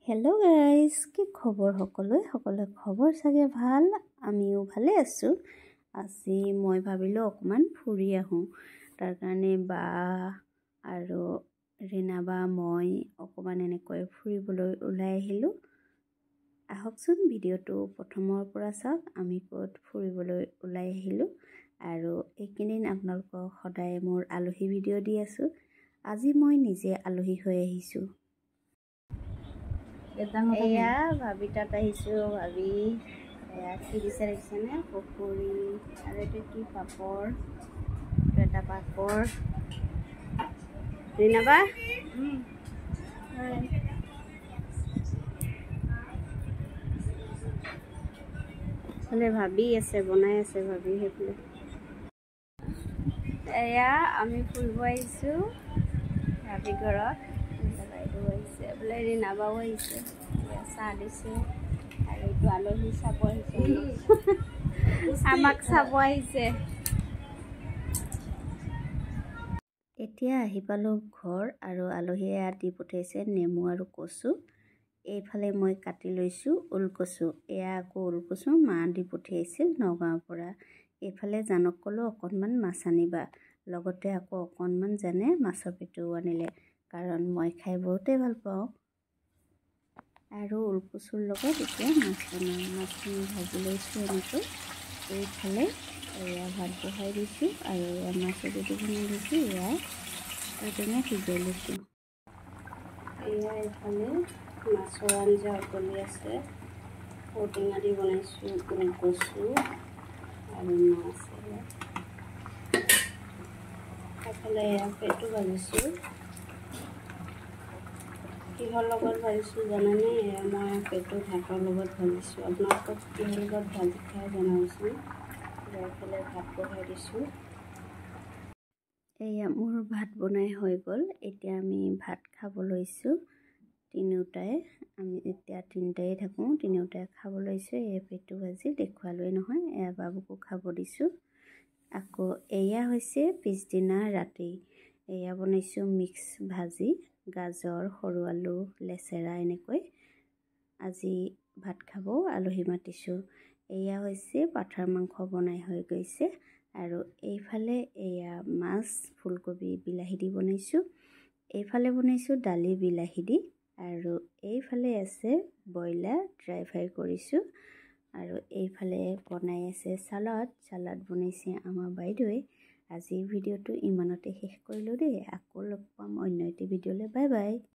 hello guys কি খবৰ সকলোৱে খবৰ চাগে ভাল আমিও ভালে আছো আজি মই ভাবিলো অকমান ফুৰি আহো তাৰ কাৰণে বা আৰু ৰিনা বা মই অকমান এনেকৈ ফুৰিবলৈ ওলাই আহিলো আহকচোন ভিডিওটো প্ৰথমৰ পৰা চাওক আমি ক'ত ফুৰিবলৈ ওলাই আহিলো আৰু এইকেইদিন আপোনালোকক সদায় মোৰ আলহী ভিডিও দি আছো আজি মই নিজে আলহী হৈ আহিছো এয়া ভাবি তাত আহিছো ভাবি এয়া কি বিচাৰিছেনে পকৰি আৰু এইটো কি পাপৰ এটা পাপৰ ৰিনাবা ভালে ভাবি আছে বনাই আছে ভাবি সেইফালে এয়া আমি ফুৰিব আহিছো ভাবি ঘৰত বাইদেউ আহিছে বোলে ৰিনাবাও আহিছে চাহ দিছে আৰু এইটো আলহী চাব আহিছে আমাক চাব আহিছে এতিয়া আহি পালো ঘৰ আৰু আলহীয়ে আদি পঠাইছে নেমু আৰু কচু এইফালে মই কাটি লৈছো ওলকচু এয়া আকৌ ওলকচু মা দি পঠাইছিল নগাঁৱৰ পৰা এইফালে জানক কলো অকণমান মাছ আনিবা লগতে আকৌ অকণমান জানে মাছৰ পেটু আনিলে কাৰণ মই খাই বহুতে ভাল পাওঁ আৰু ওলকচুৰ লগত এতিয়া মাছখিনি ভাজি লৈছোঁ এনেকৈ এইফালে এয়া ভাত বহাই দিছোঁ আৰু এয়া মাছৰ পেটু বনাই দিছোঁ এয়া ঔটেঙা সিজাই লৈছোঁ এয়া এইফালে মাছৰ আঞ্জা উতলি আছে ঔটেঙা দি বনাইছোঁ ওলকচু আৰু মাছ এইফালে এয়া পেটু ভাজিছোঁ কিহৰ লগত ভাজিছোঁ জানানে মই পেটু ভাতৰ লগত ভাজিছোঁ আপোনালোকক কিহৰ লগত ভাজি খাই জনাবচোন এইফালে ভাত বহাই দিছোঁ এয়া মোৰ ভাত বনাই হৈ গ'ল এতিয়া আমি ভাত খাব লৈছোঁ তিনিওটাই আমি এতিয়া তিনিটাই থাকোঁ তিনিওটাই খাব লৈছোঁ এই পেটু ভাজি দেখুৱালোৱে নহয় এয়া বাবুকো খাব দিছোঁ আকৌ এয়া হৈছে পিছদিনা ৰাতি এয়া বনাইছোঁ মিক্স ভাজি গাজৰ সৰু আলু লেচেৰা এনেকৈ আজি ভাত খাব আলহী মাতিছোঁ এয়া হৈছে পাঠাৰ মাংস বনাই হৈ গৈছে আৰু এইফালে এয়া মাছ ফুলকবি বিলাহী দি বনাইছোঁ এইফালে বনাইছোঁ দালি বিলাহী দি আৰু এইফালে আছে ব্ৰইলাৰ ড্ৰাই ফ্ৰাই কৰিছোঁ আৰু এইফালে বনাই আছে চালাড বনাইছে আমাৰ বাইদেৱে আজি ভিডিওটো ইমানতে শেষ কৰিলোঁ দেই আকৌ লগ পাম অন্য এটি ভিডিঅ'লৈ বাই বাই